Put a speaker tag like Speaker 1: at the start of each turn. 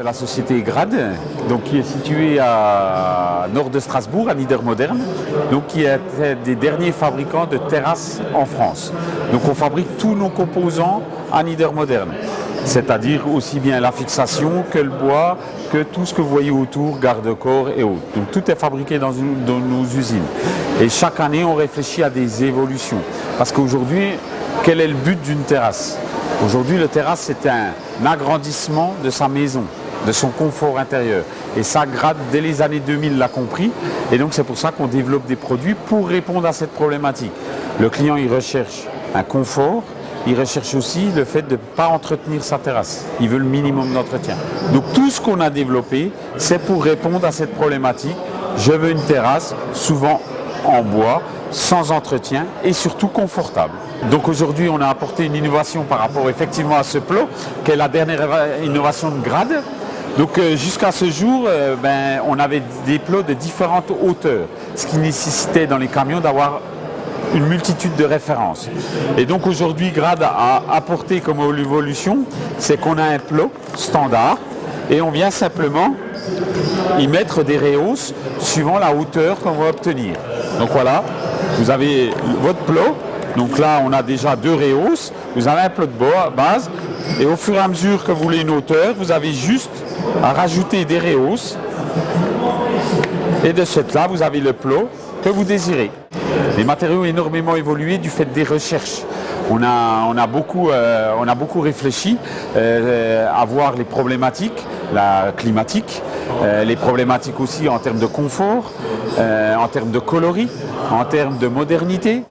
Speaker 1: C'est la société Grad, donc qui est située à nord de Strasbourg, à Niedermodern, donc qui est des derniers fabricants de terrasses en France. Donc on fabrique tous nos composants à Niedermodern, c'est-à-dire aussi bien la fixation que le bois, que tout ce que vous voyez autour, garde-corps et autres. Donc tout est fabriqué dans nos usines. Et chaque année, on réfléchit à des évolutions. Parce qu'aujourd'hui, quel est le but d'une terrasse ? Aujourd'hui, le terrasse, c'est un agrandissement de sa maison, de son confort intérieur. Et ça, Grad, dès les années 2000, l'a compris. Et donc, c'est pour ça qu'on développe des produits pour répondre à cette problématique. Le client, il recherche un confort. Il recherche aussi le fait de ne pas entretenir sa terrasse. Il veut le minimum d'entretien. Donc, tout ce qu'on a développé, c'est pour répondre à cette problématique. Je veux une terrasse, souvent en bois, sans entretien et surtout confortable. Donc aujourd'hui, on a apporté une innovation par rapport effectivement à ce plot, qui est la dernière innovation de Grad. Donc jusqu'à ce jour, on avait des plots de différentes hauteurs, ce qui nécessitait dans les camions d'avoir une multitude de références. Et donc aujourd'hui, Grad a apporté comme évolution, c'est qu'on a un plot standard et on vient simplement y mettre des rehausses suivant la hauteur qu'on va obtenir. Donc voilà, vous avez votre plot. Donc là, on a déjà 2 rehausses. Vous avez un plot de base. Et au fur et à mesure que vous voulez une hauteur, vous avez juste à rajouter des rehausses. Et de ce fait-là, vous avez le plot que vous désirez. Les matériaux ont énormément évolué du fait des recherches. On a beaucoup réfléchi à voir les problématiques, la climatique, les problématiques aussi en termes de confort, en termes de coloris, en termes de modernité.